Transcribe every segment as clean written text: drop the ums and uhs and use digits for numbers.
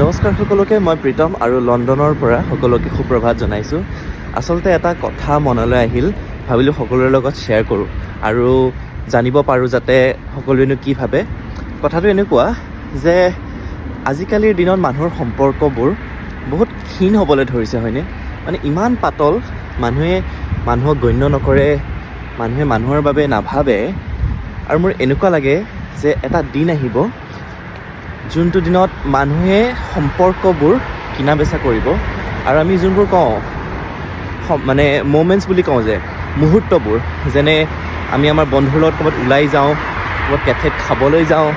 নমস্কাৰ সকলোকে, মই প্ৰীতম আৰু লণ্ডনৰ পৰা সকলোকে সুপ্ৰভাত জনাইছোঁ। আচলতে এটা কথা মনলৈ আহিল, ভাবিলোঁ সকলোৰে লগত শ্বেয়াৰ কৰোঁ আৰু জানিব পাৰোঁ যাতে সকলোৱেনো কি ভাবে। কথাটো এনেকুৱা যে আজিকালিৰ দিনত মানুহৰ সম্পৰ্কবোৰ বহুত ক্ষীণ হ'বলৈ ধৰিছে, হয়নে? মানে ইমান পাতল, মানুহে মানুহক গণ্য নকৰে, মানুহে মানুহৰ বাবে নাভাবে। আৰু মোৰ এনেকুৱা লাগে যে এটা দিন আহিব যোনটো দিনত মানুহে সম্পৰ্কবোৰ কিনা বেচা কৰিব আৰু আমি যোনবোৰ কওঁ মানে মমেণ্টছ বুলি কওঁ যে মুহূৰ্তবোৰ, যেনে আমি আমাৰ বন্ধুৰ লগত ক'ৰবাত ওলাই যাওঁ, ক'ৰবাত কেফেত খাবলৈ যাওঁ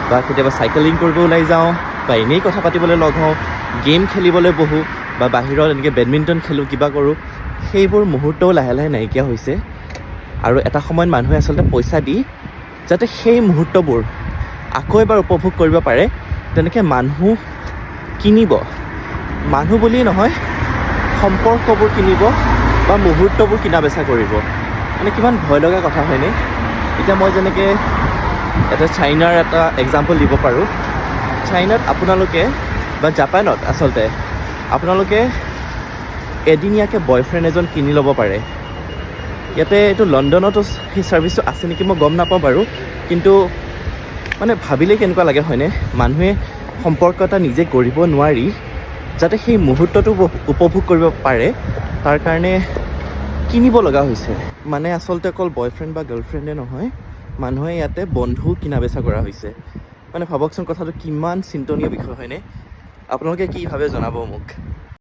বা কেতিয়াবা চাইকেলিং কৰিব ওলাই যাওঁ বা এনেই কথা পাতিবলৈ লগ হওঁ, গেম খেলিবলৈ বহোঁ বা বাহিৰত এনেকৈ বেডমিণ্টন খেলোঁ, কিবা কৰোঁ, সেইবোৰ মুহূৰ্তও লাহে লাহে নাইকিয়া হৈছে। আৰু এটা সময়ত মানুহে আচলতে পইচা দি যাতে সেই মুহূৰ্তবোৰ আকৌ এবাৰ উপভোগ কৰিব পাৰে, তেনেকৈ মানুহ কিনিব। মানুহ বুলিয়েই নহয়, সম্পৰ্কবোৰ কিনিব বা মুহূৰ্তবোৰ কিনা বেচা কৰিব। মানে কিমান ভয় লগা কথা, হয়নে? এতিয়া মই যেনেকৈ এটা চাইনাৰ এটা এক্সাম্পল দিব পাৰোঁ। চাইনাত আপোনালোকে বা জাপানত আচলতে আপোনালোকে এদিনীয়াকৈ বয়ফ্ৰেণ্ড এজন কিনি ল'ব পাৰে। ইয়াতে এইটো লণ্ডনতো সেই ছাৰ্ভিচটো আছে নেকি মই গম নাপাওঁ বাৰু, কিন্তু মানে ভাবিলেই কেনেকুৱা লাগে, হয়নে? মানুহে সম্পৰ্ক এটা নিজে গঢ়িব নোৱাৰি যাতে সেই মুহূৰ্তটো উপভোগ কৰিব পাৰে, তাৰ কাৰণে কিনিব লগা হৈছে। মানে আচলতে অকল বয়ফ্ৰেণ্ড বা গাৰ্লফ্ৰেণ্ডে নহয়, মানুহে ইয়াতে বন্ধু কিনা বেচা কৰা হৈছে। মানে ভাবকচোন, কথাটো কিমান চিন্তনীয় বিষয়, হয়নে? আপোনালোকে কি ভাবে জনাব মোক।